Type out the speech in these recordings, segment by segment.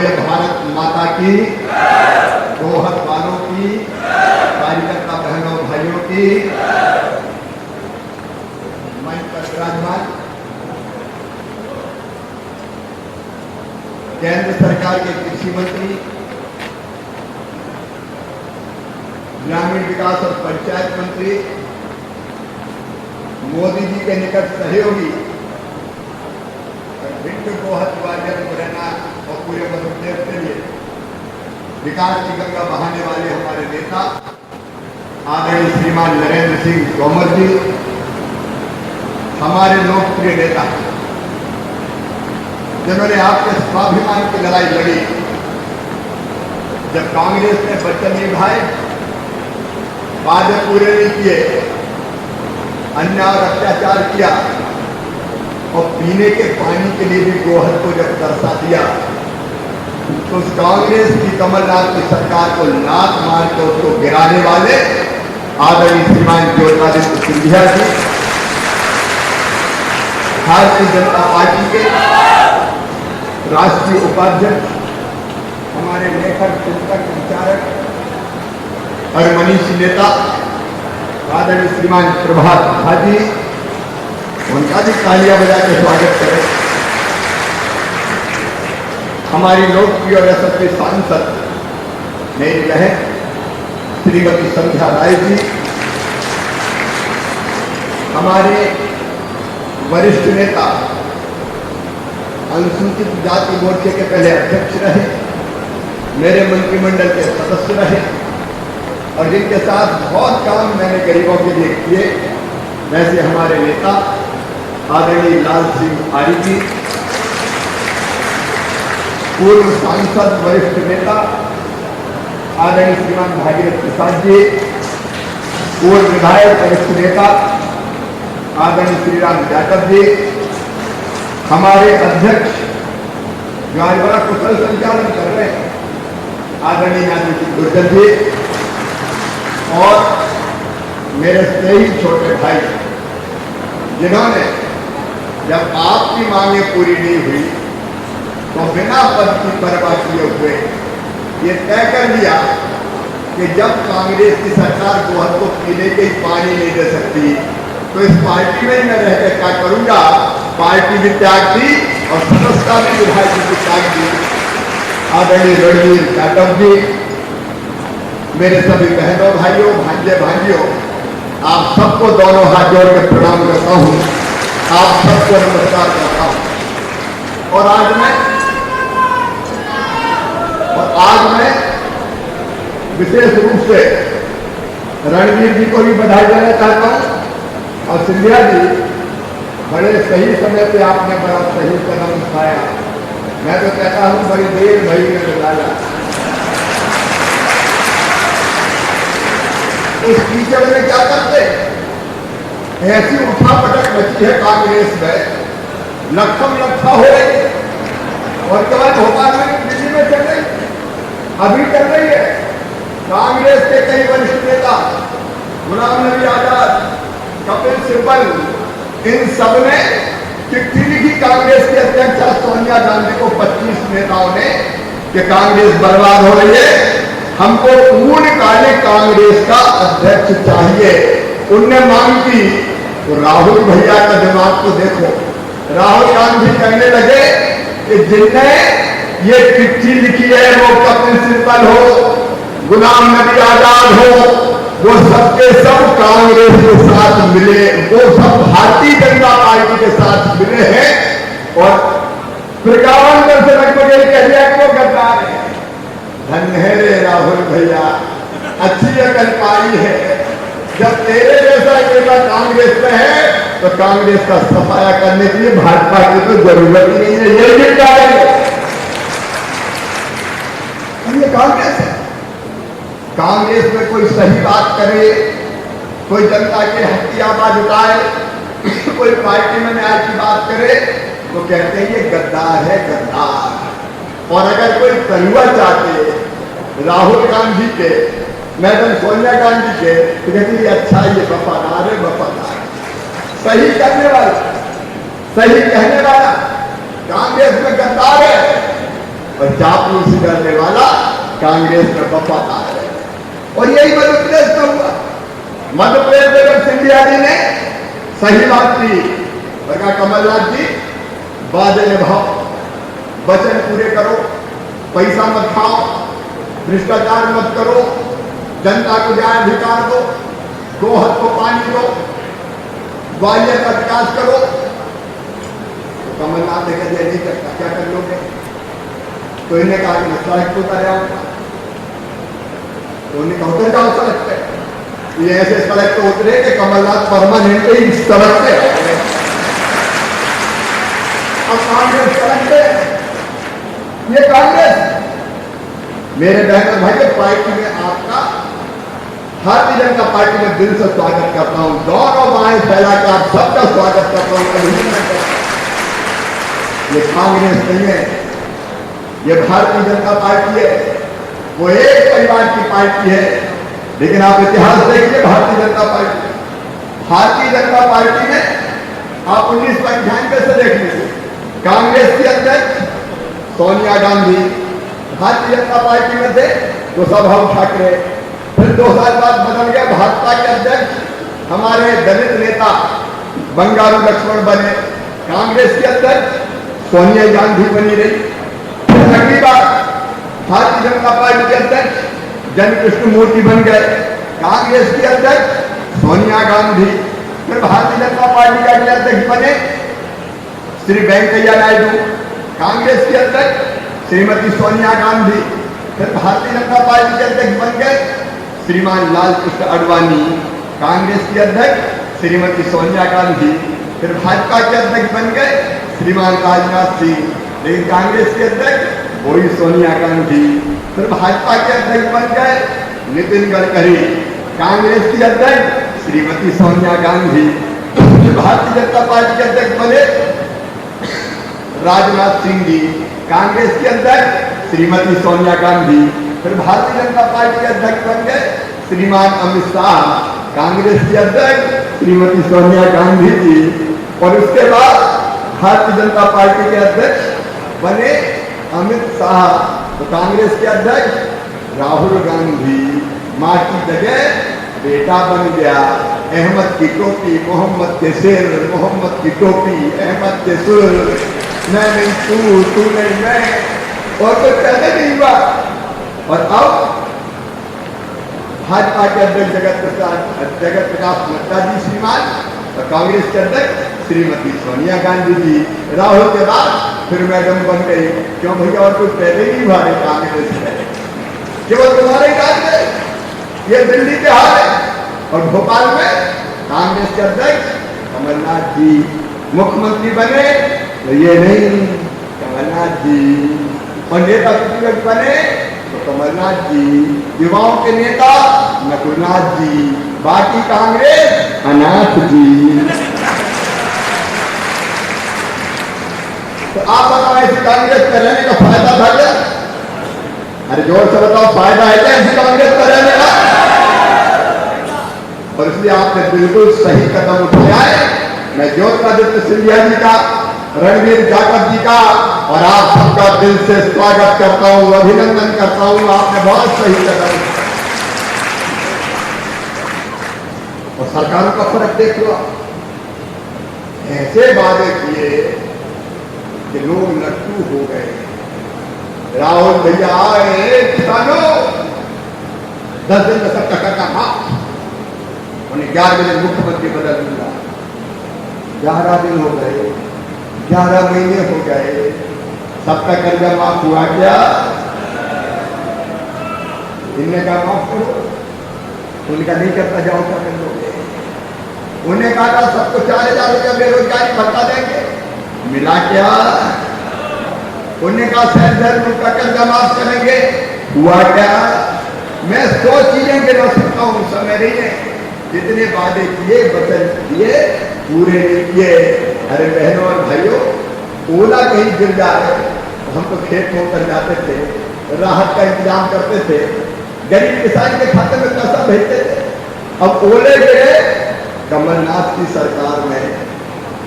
बोले भारत माता की, गोहत वालों की, कार्यकर्ता बहनों भाइयों की। मंच पर विराजमान केंद्र सरकार के कृषि मंत्री, ग्रामीण विकास और पंचायत मंत्री, मोदी जी के निकट सहयोगी, भिंड गोहत वाले मुरैना और पूरे मध्य प्रदेश के लिए विकास की गंगा बहाने वाले हमारे नेता आदरणीय श्रीमान नरेंद्र सिंह तोमर जी, हमारे लोकप्रिय नेता जिन्होंने आपके स्वाभिमान की लड़ाई लड़ी। जब कांग्रेस ने वचन निभाए, वादे पूरे नहीं किए, अन्याय और अत्याचार किया और पीने के पानी के लिए भी गोहत को जब तरसा दिया, तो उस कांग्रेस की कमलनाथ की सरकार को लात मार के उसको गिराने वाले आदरणीय श्रीमान ज्योतिरादित्य सिंधिया जी, भारतीय जनता पार्टी के राष्ट्रीय उपाध्यक्ष, हमारे लेखक, चिंतक, विचारक और मनीषी नेता आदरणीय श्रीमान प्रभात भाजी, उनका भी तालियां बजा के स्वागत करें। हमारी लोकप्रिय और यशस्वी सांसद मेरी बहन श्रीमती संध्या राय जी, हमारे वरिष्ठ नेता, अनुसूचित जाति मोर्चे के पहले अध्यक्ष रहे, मेरे मंत्रिमंडल के सदस्य रहे और जिनके साथ बहुत काम मैंने गरीबों के लिए किए, वैसे हमारे नेता आदरणीय लाल सिंह आर्य जी, पूर्व सांसद वरिष्ठ नेता आदरणीय श्रीमान भागीरथ प्रसाद जी, पूर्व विधायक वरिष्ठ नेता आदरणीय श्रीराम यादव जी, हमारे अध्यक्ष जो आज बड़ा कुशल संचालन कर रहे हैं आदरणीय यादव जी गुर्जर जी, और मेरे से ही छोटे भाई जिन्होंने जब आपकी मांगे पूरी नहीं हुई तो बिना पद की परवाह किए हुए ये तय कर लिया कि जब कांग्रेस की सरकार गोहत को पीने के पानी नहीं दे सकती तो इस पार्टी में ही मैं रह कर क्या करूंगा। पार्टी भी त्याग दी और सदस्यता भी विधायक की त्याग दी। आदरणीय रणवीर यादव जी, मेरे सभी बहनों भाइयों, भांजे भाइयों, आप सबको दोनों हाथ जोड़ के प्रणाम करता हूं, आप सबको नमस्कार करता हूं। और आज मैं विशेष रूप से रणवीर जी को भी बधाई देना चाहता हूं और सिंधिया जी, बड़े सही समय पे आपने बड़ा सही कदम उठाया। मैं तो कहता हूं बड़ी देर भई में निकाला। उस कीचड़ में क्या करते, ऐसी उठा पटक बची है कांग्रेस में, लक्षम लक्षा हो रही और के बाद भोपाल में, दिल्ली में चल रही, अभी चल रही है। कांग्रेस के कई वरिष्ठ नेता, गुलाम नबी आजाद, कपिल सिब्बल, इन सब ने चिट्ठी लिखी कांग्रेस के अध्यक्ष सोनिया गांधी को, 25 नेताओं ने, कि कांग्रेस बर्बाद हो रही है, हमको पूर्णकालिक कांग्रेस का अध्यक्ष चाहिए। उनने मांग की तो राहुल भैया का दिमाग को देखो, राहुल गांधी कहने लगे कि जिनने ये चिट्ठी लिखी है वो कपिल सिब्बल हो, गुलाम नबी आजाद हो, वो सबके सब कांग्रेस के साथ मिले, वो सब भारतीय जनता पार्टी के साथ मिले हैं और 51 से लगभग कह दिया कि वो गद्दार है। धन्य है रे राहुल भैया, अच्छी अकल पाई है। जब तेरे जैसा नेता कांग्रेस में है तो कांग्रेस का सफाया करने के लिए भाजपा की तो जरूरत ही नहीं है। ये भी क्या है, ये कांग्रेस है। कांग्रेस में कोई सही बात करे, कोई जनता के हक की आवाज उठाए, कोई पार्टी में न्याय की बात करे तो कहते हैं ये गद्दार है, गद्दार। और अगर कोई तलुआ चाहते राहुल गांधी के, मैडम सोनिया गांधी के, तो कहते हैं अच्छा ये वफादार है, वफादार, सही करने वाला, सही कहने वाला। कांग्रेस में गद्दार है और चापलूसी करने वाला कांग्रेस में वफादार है। और यही मध्य प्रदेश में हुआ। मध्य प्रदेश में जब सिंधिया जी ने सही बात की, कहा कमलनाथ जी वादे निभाओ, वचन पूरे करो, पैसा मत खाओ, भ्रष्टाचार मत करो, जनता को न्याय अधिकार दो, गोहद को पानी दो, ग्वालियर का विकास करो। तो कमलनाथ ने कहा नहीं करता, क्या कर लोगे? तो इन्हें कहा कि मैं सड़क को उतर आऊंगा। तो उन्हें कहा उतर जाओ सड़क पे। ये ऐसे सड़क पे उतरे कि कमलनाथ परमानेंट ही सड़क पे अब कांग्रेस सड़क पे। ये कांग्रेस मेरे बहन और भाई पार्टी में आपका भारतीय जनता पार्टी में दिल से स्वागत करता हूं। दोनों बाएं फैला के आप सबका स्वागत करता हूं। ये कांग्रेस नहीं है, ये भारतीय जनता पार्टी है। वो एक परिवार की पार्टी है। लेकिन आप इतिहास देखिए भारतीय जनता पार्टी, भारतीय जनता पार्टी में आप 1995 से देख लीजिए, कांग्रेस की अध्यक्ष सोनिया गांधी भारतीय जनता पार्टी में थे तो उद्धव ठाकरे, फिर 2 साल बाद बदल गया, भाजपा के अध्यक्ष हमारे दलित नेता बंगारू लक्ष्मण बने, कांग्रेस की अध्यक्ष सोनिया गांधी बनी रही। फिर अगली बार भारतीय जनता पार्टी के अध्यक्ष जन कृष्ण मूर्ति बन गए, कांग्रेस की अध्यक्ष सोनिया गांधी। फिर भारतीय जनता पार्टी के अगले अध्यक्ष बने श्री वेंकैया नायडू, कांग्रेस की अध्यक्ष श्रीमती सोनिया गांधी। फिर भारतीय जनता पार्टी के अध्यक्ष बन गए श्रीमान लाल कृष्ण आडवाणी, कांग्रेस की अध्यक्ष श्रीमती सोनिया गांधी। फिर भाजपा के अध्यक्ष बन गए श्रीमान राजनाथ सिंह, लेकिन कांग्रेस के अध्यक्ष वही सोनिया गांधी। फिर भाजपा के अध्यक्ष बन गए नितिन गडकरी, कांग्रेस की अध्यक्ष श्रीमती सोनिया गांधी। फिर भारतीय जनता पार्टी के अध्यक्ष बने राजनाथ सिंह जी, कांग्रेस के अध्यक्ष श्रीमती सोनिया गांधी। फिर भारतीय जनता पार्टी के अध्यक्ष बन गए श्रीमान अमित शाह, कांग्रेस की अध्यक्ष श्रीमती सोनिया गांधी जी। और उसके बाद भारतीय जनता पार्टी के अध्यक्ष बने अमित शाह, तो कांग्रेस के अध्यक्ष राहुल गांधी। मां की जगह बेटा बन गया अहमद की टोपी, मोहम्मद के सिर, मोहम्मद की टोपी, अहमद के सुर, मैं नहीं तू नहीं मैं, और कोई पहले नहीं हुआ। और अब भाजपा के अध्यक्ष जगत प्रकाश नड्डा जी श्रीमान, और कांग्रेस के अध्यक्ष श्रीमती सोनिया गांधी जी। राहुल के बाद फिर मैडम बन गई। क्यों भैया, और कुछ पहले नहीं हुआ है कांग्रेस में, केवल तुम्हारे काज में। ये दिल्ली के हाल है। और भोपाल में कांग्रेस के अध्यक्ष कमलनाथ जी मुख्यमंत्री बने, तो ये नहीं कमलनाथ जी। और नेता प्रतिपक्ष बने तो कमलनाथ जी, युवाओं के नेता नकुलनाथ जी, बाकी कांग्रेस अनाथ जी। तो आप बताओ ऐसी कांग्रेस में रहने का फायदा था क्या? अरे जोर से बताओ, फायदा है क्या ऐसी कांग्रेस में रहने का? और इसलिए आपने बिल्कुल सही कदम उठाया है। मैं ज्योतिरादित्य सिंधिया जी का, रणवीर जाटव जी का और आप सबका दिल से स्वागत करता हूं, अभिनंदन करता हूं। आपने बहुत सही कदम। और सरकारों का फर्क देख लो, ऐसे वादे किए कि लोग लट्टू हो गए। राहुल भैया आए, किसानों 10 दिन में सबका कर्जा माफ, उन्हें 11 दिन मुख्यमंत्री बदल दूंगा। 11 दिन हो गए, 11 महीने हो गए, सबका कर्जा माफ हुआ क्या? इनने कहा माफ करो, उनका नहीं करता, जाओ क्या कर लोगे? उन्हें कहा था सबको 4000 रुपया बेरोजगारी भत्ता देंगे, मिला क्या? उन्हें कहा 100,000 का कर्जा माफ करेंगे, हुआ क्या? मैं 100 चीजें गिना सकता हूं, समय नहीं है। जितने वादे किए, वचन किए, पूरे नहीं किए। अरे बहनों और भाइयों, ओला कहीं गिर जाए हम तो खेत में उतर जाते थे, राहत का इंतजाम करते थे, गरीब किसान के खाते में पैसा भेजते थे। अब ओले गिरे कमलनाथ की सरकार में,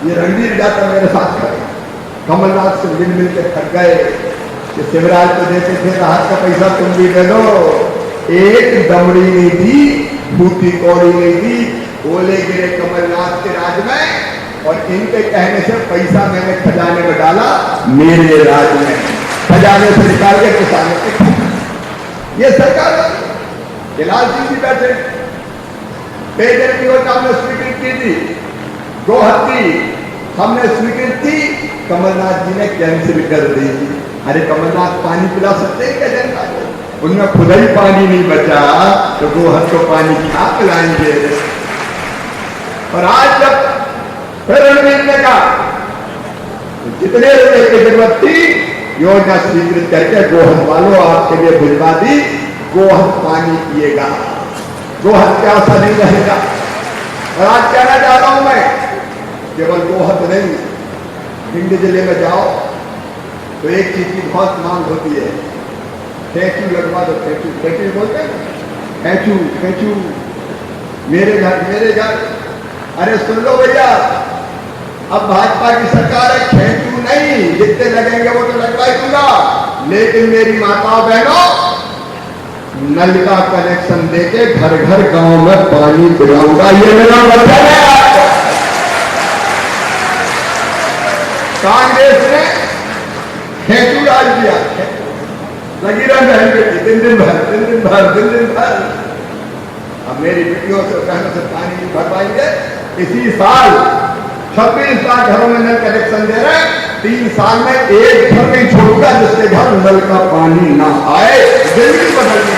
ये रणवीर जाटव मेरे साथ खड़े, कमलनाथ से मिल के थक गए, कि शिवराज को देते थे राहत का पैसा तुम भी दे दो, एक दमड़ी नहीं दी, फूटी कौड़ी नहीं दी, ओले गिरे कमलनाथ के राज में। और इनके कहने से पैसा मैंने खजाने में डाला, मेरे राज में खजाने से निकाल के किसानों के खाया। ये सरकार है। लाल सिंह जी बैठे, पेयजल की योजना हमने स्वीकृत की थी, गोहत्या हमने स्वीकृत की, कमलनाथ जी ने कैंसिल कर दी। अरे कमलनाथ पानी पिला सकते हैं क्या जनता को? उनमें खुद ही पानी नहीं बचा तो गोहत्या को पानी क्या पिलाएंगे? और आज जब फिर रणवीर ने कहा जितने रुपए की जरूरत थी योजना स्वीकृत करके गोहत्या वालों आपके लिए भिजवा दी, गोहत्या पानी पिएगा, गोहत्या प्यासा नहीं रहेगा। और आज कहना चाह रहा हूं मैं, केवल गोहत्या नहीं, भिंड जिले में जाओ तो एक चीज की बहुत मांग होती है, ठेचू लगवा दो, ठेचू ठेचू बोलते हैं, ठेचू ठेचू, मेरे घर। अरे सुन लो भैया, अब भाजपा की सरकार है, ठेचू नहीं, जितने लगेंगे वो तो लगवा ही दूंगा, लेकिन मेरी माताओं बहनों नल का कनेक्शन देके घर घर गांव में पानी पिलाऊंगा, ये मेरा वचन है आपको। कांग्रेस ने ठेचू डाल दिया, लगी रहा बहन बेटी दिन भर। अब मेरी बेटियों से बहनों से पानी नहीं भरवाएंगे। इसी साल 26 लाख घरों में नल कनेक्शन दे रहे, 3 साल में एक घर नहीं छोड़ूंगा जिसके घर नल का पानी ना आए। जिंदगी बदलने,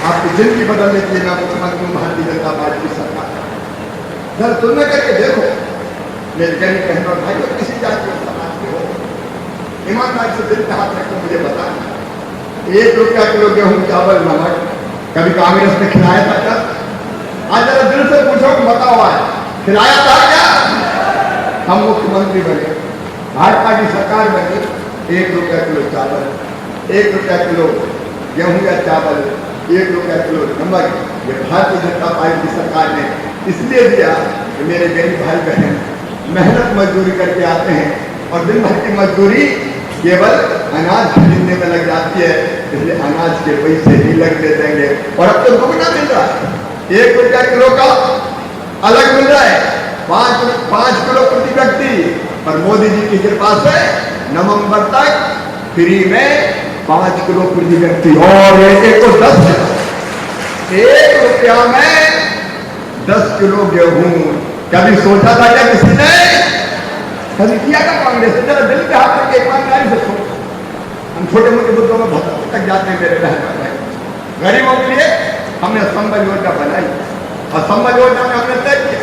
आपकी जिंदगी बदलने के लिए मैं मुख्यमंत्री हूं, भारतीय जनता पार्टी की सरकार। जरा तुलना करके देखो, मेरे गरीब बहन और भाई, किसी जाति और समाज के हो, ईमानदारी से दिल पे हाथ रखो, मुझे बताना, 1 रुपया किलो गेहूं चावल नमक कभी कांग्रेस ने खिलाया था क्या? आज जरा दिल से पूछो कि बताओ, आज खिलाया था क्या? हम मुख्यमंत्री बने, भाजपा की सरकार बनी, 1 रुपया किलो चावल, 1 रुपया किलो गेहूं या चावल, 1 रुपया किलो नमक, ये भारतीय जनता पार्टी की सरकार ने इसलिए दिया कि मेरे गरीब भाई बहन मेहनत मजदूरी करके आते हैं और दिन भर की मजदूरी केवल अनाज खरीदने में लग जाती है, इसलिए अनाज के पैसे नहीं लगने देंगे। और अब तो दुगना मिल रहा है, 1 रुपया किलो का अलग मिल रहा है, 5 किलो प्रति व्यक्ति। और मोदी जी की कृपा से नवंबर तक फ्री में 5 किलो प्रति व्यक्ति, और एक को 10 किलो, 1 रुपया में 10 किलो गेहूं। कभी सोचा था क्या किसी ने? कभी किया था कांग्रेस ने? जरा दिल पे हाथ रख के ईमानदारी से सोचो। हम छोटे मोटे मुद्दों में भटक जाते हैं मेरे बहन। गरीबों के लिए हमने संबल योजना बनाई, और संबल योजना में हमने तय किया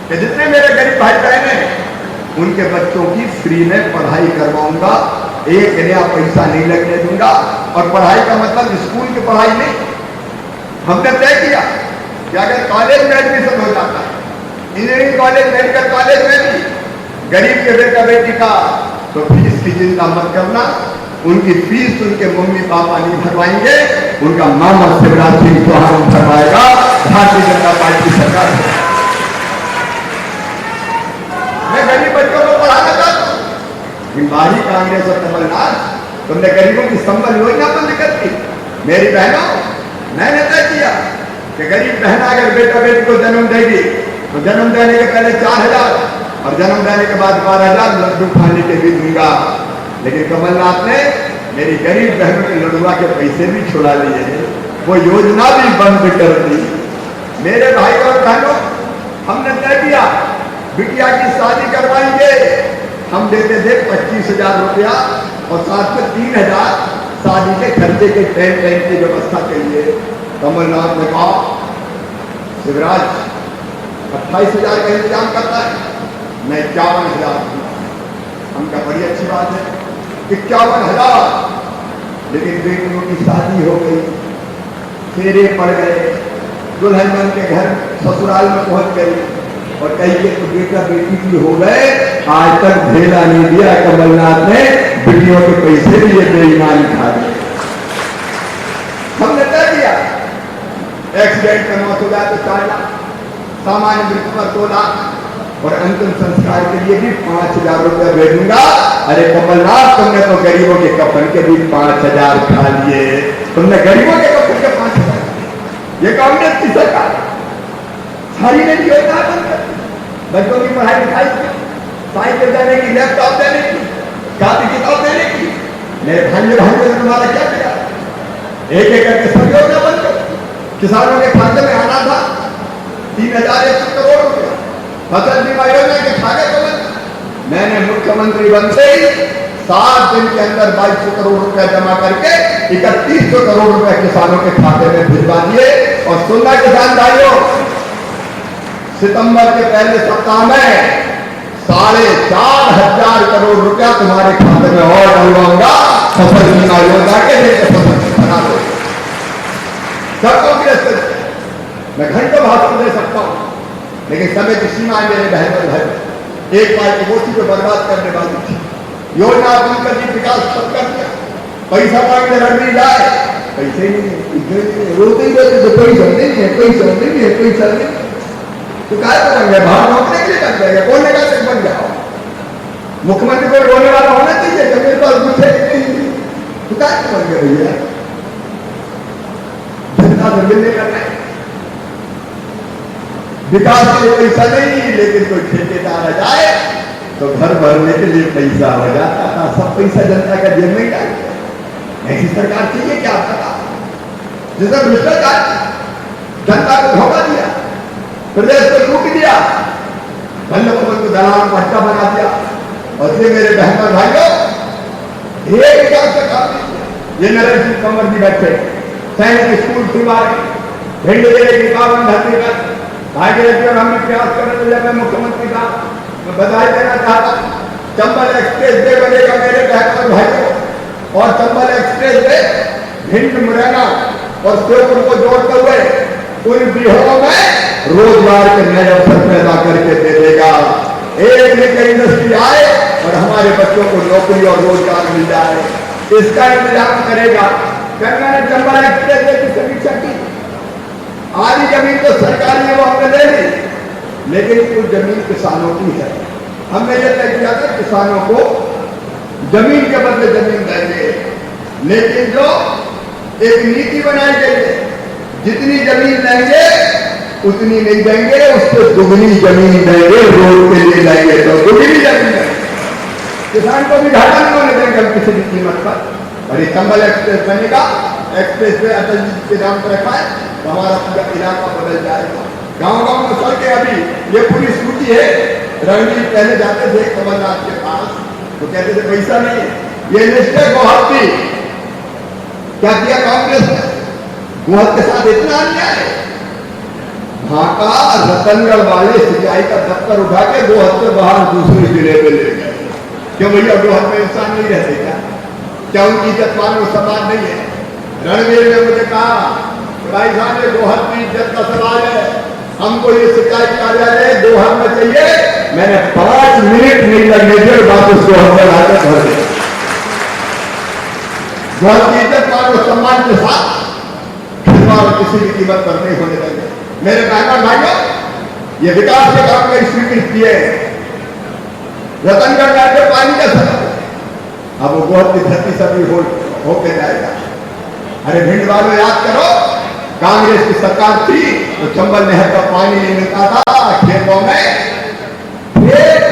कि जितने मेरे गरीब भाई बहन हैं उनके बच्चों की फ्री में पढ़ाई करवाऊंगा, 1 नया पैसा नहीं लगने दूंगा। और पढ़ाई का मतलब स्कूल की पढ़ाई नहीं, हमने तय किया कि अगर कॉलेज में एडमिशन हो जाता है, इंजीनियरिंग कॉलेज, मेडिकल कॉलेज में भी गरीब के बेटा बेटी का, तो फीस की चिंता मत करना, उनकी फीस उनके मम्मी पापा नहीं भरवाएंगे, उनका मामा शिवराज सिंह चौहान भरवाएगा, भारतीय जनता पार्टी सरकार। मैं गरीब बच्चों को पढ़ाना चाहता हूं। बारी कांग्रेस और कमलनाथ तुमने गरीबों की संबल योजना बंद कर दी। मेरी बहनों, मैंने तय किया कि गरीब बहन अगर बेटा बेटी को जन्म देगी तो जन्म देने के पहले 4,000 और जन्म देने के बाद 12,000 लड्डू खाने के भी दूंगा। लेकिन कमलनाथ ने मेरी गरीब बहनों के लड़ुआ के पैसे भी छुड़ा लिए, वो योजना भी बंद कर दी। मेरे भाई और बहनों, हमने तय किया बिटिया की शादी करवाएंगे। हम देते थे 25,000 रुपया और साथ में 3,000 शादी के खर्चे के टेंट की व्यवस्था के लिए। कमलनाथ ने कहा शिवराज 28,000 का इंतजाम करता है, मैं 51,000 दूंगा। हमका बड़ी अच्छी बात है, 51,000। लेकिन बेटियों की शादी हो गई, फेरे पड़ गए, दुल्हन बन के घर ससुराल में पहुंच गई और कई के तो बेटा बेटी भी हो गए, आज तक ढेला नहीं दिया कमलनाथ ने, बेटियों के पैसे भी ये बेईमान खा दिए। हमने तय किया एक्सीडेंट में मौत हो जाए तो 4 लाख, सामान्य मृत्यु पर 2 लाख, और अंतिम संस्कार के लिए भी 5,000 रुपया भेजूंगा। अरे कमलनाथ, तुमने तो गरीबों के कफन के भी 5,000 खा लिए, तुमने गरीबों के कफन के 5,000। ये कांग्रेस की सरकार सारी ने योजना बंद कर, बच्चों की पढ़ाई लिखाई की, साइकिल देने की, लैपटॉप देने की, कापी किताब देने की। मेरे भाइयों ने तुम्हारा क्या किया? एक एक करके सब योजना बंद कर। किसानों के खाते में आना था 3,100 करोड़ रुपया, फसल बीमा योजना के खाते को बंद। मैंने मुख्यमंत्री बनते ही 7 दिन के अंदर 2,200 करोड़ रुपया जमा करके 3,100 करोड़ रुपया किसानों के खाते में भिजवा दिए। और सुनना किसान भाइयों, सितंबर के पहले सप्ताह में 4,500 करोड़ रुपया तुम्हारे खाते में और डलवाऊंगा फसल बीमा योजना के लिए। फसल बना दो सब कांग्रेस। मैं घंटों भाषण दे सकता हूं, लेकिन समय की सीमा मेरे बहन और भाई। एक बार की मोती को बर्बाद करने वाली थी योजना बंद कर दी, विकास सब कर दिया। पैसा मांगने रणवीर जाए, पैसे ही नहीं, रोते ही रोते तो पैसा नहीं है, पैसा नहीं है, पैसा नहीं। तो काय तो बन गया, बाहर नौकरी के लिए बन जाएगा, कौन ने कहा बन जाओ? मुख्यमंत्री को रोने वाला होना चाहिए, जब मेरे पास पूछे तो काय तो बन गया भैया? जनता से मिलने का नहीं, विकास के लिए पैसा नहीं, लेकिन कोई ठेकेदार आ जाए तो घर भरने के लिए पैसा हो जाता था। सब पैसा जनता का जेब में डाल। ऐसी सरकार चाहिए क्या? पता जिसने भ्रष्टाचार, जनता को धोखा दिया, प्रदेश को लूट दिया, वल्लभ को दलाल पट्टा बना दिया। और इसलिए मेरे बहन और भाइयों, एक विकास का काम नहीं किया। ये नरेंद्र सिंह तोमर जी बैठे सैनिक स्कूल खुलवाए, भिंड जिले की 51 धरती पर भागीरथी और हमने प्रयास करने जब मैं मुख्यमंत्री था, मैं बधाई देना चाहता। चंबल एक्सप्रेस वे बनेगा मेरे बहन और भाइयों, और चंबल एक्सप्रेस वे भिंड, मुरैना और श्योपुर को जोड़ते हुए उन बिहारों में रोजगार के नए अवसर पैदा करके दे देगा। एक लेकर इंडस्ट्री आए और हमारे बच्चों को नौकरी और रोजगार मिल जाए, इसका इंतजाम करेगा। मैंने चंबल एक्सप्रेस वे की समीक्षा की। आधी जमीन तो सरकारी है, वो हमने ले ली, लेकिन कुछ जमीन किसानों की है। हमने ये तय किया था किसानों को जमीन के बदले जमीन देंगे, लेकिन जो एक नीति बनाई गई है, जितनी जमीन लेंगे उतनी नहीं देंगे, उससे दुगनी जमीन देंगे। रोड के लिए लेंगे तो दुगनी जमीन देंगे, किसान को भी घाटा नहीं होने देंगे हम किसी भी कीमत पर। और ये चंबल एक्सप्रेस बनेगा, एक्सप्रेस वे अटल जी के नाम पर रखा है, तो हमारा पूरा इलाका बदल जाएगा। गांव-गांव में सड़कें, अभी ये पूरी सूची है। रणवीर पहले जाते थे कमलनाथ के पास, तो कहते थे पैसा नहीं है। ये लिस्ट है गोहद की, क्या किया कांग्रेस ने? गोहद के साथ इतना अन्याय है। ढाका रतनगढ़ वाले सिंचाई का दफ्तर उठा के गोहद से बाहर दूसरे जिले में ले गए। क्यों भैया, गोहद में इंसान नहीं रहते क्या? क्या उनकी इज्जत मानो सवाल नहीं है? रणवीर ने मुझे कहा, भाई साहब ये गोहद की इज्जत का सवाल है, हमको ये सिंचाई कार्यालय गोहद में चाहिए। मैंने 5 मिनट नहीं लगने दिए, वापस गोहद में लाकर भर दिया। गोहद की इज्जत मानो सम्मान के साथ खिलवाड़ किसी भी कीमत पर नहीं होने देंगे। मेरे बहनों भाइयों, ये विकास के काम में स्वीकृत किए रतनगढ़ में पानी का सफर, अब वो गोहद की धरती सभी होके जाएगा। अरे भिंड वालों, याद करो, कांग्रेस की सरकार थी तो चंबल नहर का पानी नहीं मिलता था खेतों में, फिर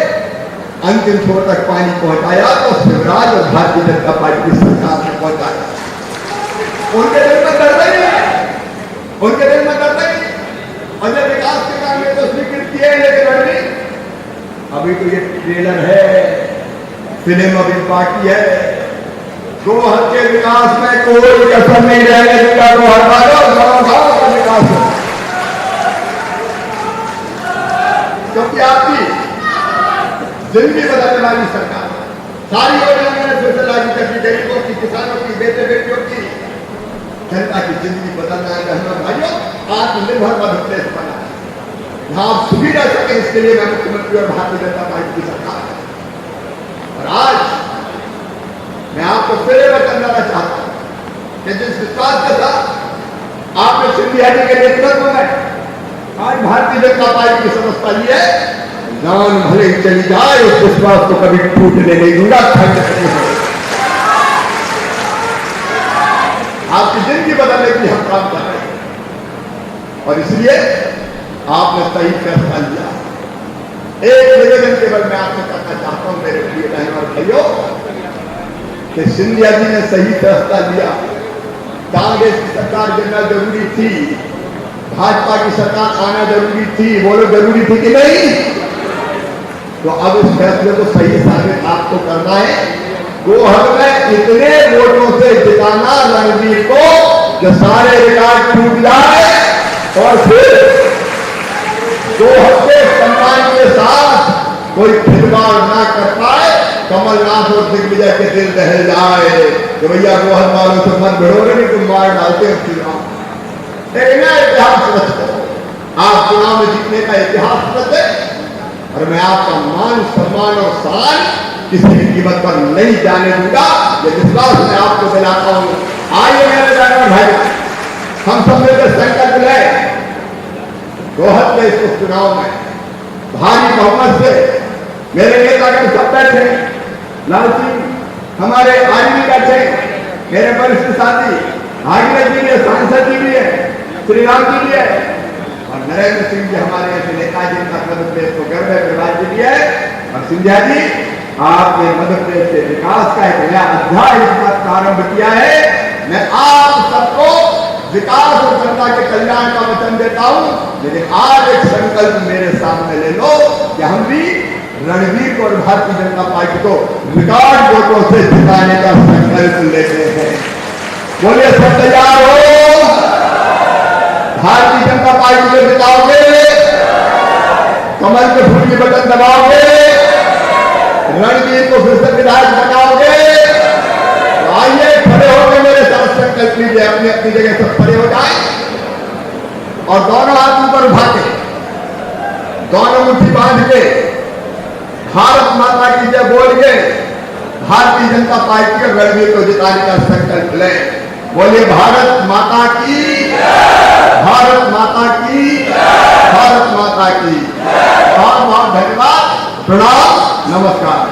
अंतिम छोर तक पानी पहुंचाया तो शिवराज और भारतीय जनता पार्टी की सरकार ने पहुंचाया। उनके दिल में दर्द नहीं है, उनके दिल में दर्द नहीं। और जब विकास के काम में तो स्वीकृत किए, लेकिन अभी तो ये ट्रेलर है, फिल्म अभी बाकी है। गोहद के विकास में कोई कसर नहीं रहने दूंगा। गोहद वालों, गांव का विकास है, क्योंकि आपकी जिंदगी बदलने वाली सरकार सारी योजना मैंने फिर से लागू कर दी। गरीबों की, किसानों की, बेटे बेटियों की, जनता की जिंदगी बदलना है। बहनों भाइयों, आत्मनिर्भर मध्य प्रदेश बना है, यहाँ आप सुखी रह सके, इसके लिए मैं मुख्यमंत्री और भारतीय जनता पार्टी की सरकार है। और आज मैं आपको फिर वचन देना चाहता हूं कि जिस विश्वास के साथ आपने सिंधिया जी के नेतृत्व में आज भारतीय जनता पार्टी की समझ पाई है, जान भले ही चली जाए उस विश्वास को कभी टूटने नहीं दूंगा। खंड नहीं होगा। आपकी जिंदगी बदलने की हम काम कर रहे हैं और इसलिए आपने सही फैसला लिया। एक निवेदन केवल मैं आपसे करना चाहता हूं मेरे प्रिय बहनों और भाइयों कि सिंधिया जी ने सही फैसला लिया। कांग्रेस की सरकार गिरना जरूरी थी, भाजपा की सरकार आना जरूरी थी, बोलो जरूरी थी कि नहीं? तो अब इस फैसले को सही साबित आपको करना है। गोहद में इतने वोटों से जिताना रणवीर को जो सारे रिकॉर्ड टूट जाए और फिर 2 हफ्ते सम्मान के साथ कोई खिलवाड़ ना कर पाए, कमलनाथ और दिग्विजय के दिल रह जाए कि भैया गोहद वालों से मत भिड़ोगे, नहीं तुम मार डालते हो चुनाव। एक नया इतिहास रचो, आप चुनाव में जीतने का इतिहास रचे और मैं आपका मान सम्मान और शान किसी भी कीमत पर नहीं जाने दूंगा। ये विश्वास मैं आपको दिलाता हूं। आइए मेरे बहनों भाई, हम सब मिलकर संकल्प लें गोहद के इस चुनाव में भारी बहुमत से मेरे नेतागण सब बैठे, लाल सिंह हमारे आदमी बैठे, मेरे वरिष्ठ साथी भागीरथ जी भी, सांसद जी भी है, श्री राम जी भी है और नरेंद्र सिंह जी हमारे ऐसे नेता जिनका मध्य प्रदेश को गर्व है, प्रभात जी भी है और सिंधिया जी आपने मध्य प्रदेश से विकास का एक नया अध्याय इस बात प्रारंभ किया है। मैं आप सबको विकास और जनता के कल्याण का वचन देता हूं, लेकिन आज एक संकल्प मेरे सामने ले लो कि हम भी रणवीर को और भारतीय जनता पार्टी को रिकॉर्ड वोटों से जिताने का संकल्प लेते हैं। बोलिए सब तैयार हो? भारतीय जनता पार्टी को जिताओगे? कमल के फूल की बटन दबाओगे? रणवीर को फिर से विधायक बनाओगे? तो आइए खड़े होकर मेरे साथ संकल्प लीजिए, अपनी अपनी जगह सब खड़े हो जाए और दोनों हाथ ऊपर उठा के, दोनों मुट्ठी बांध के भारत माता की जय बोल के भारतीय जनता पार्टी के रणवीर को जिताने का संकल्प लें। बोलिए भारत माता की, भारत माता की, भारत माता की। बहुत बहुत धन्यवाद, प्रणाम, नमस्कार।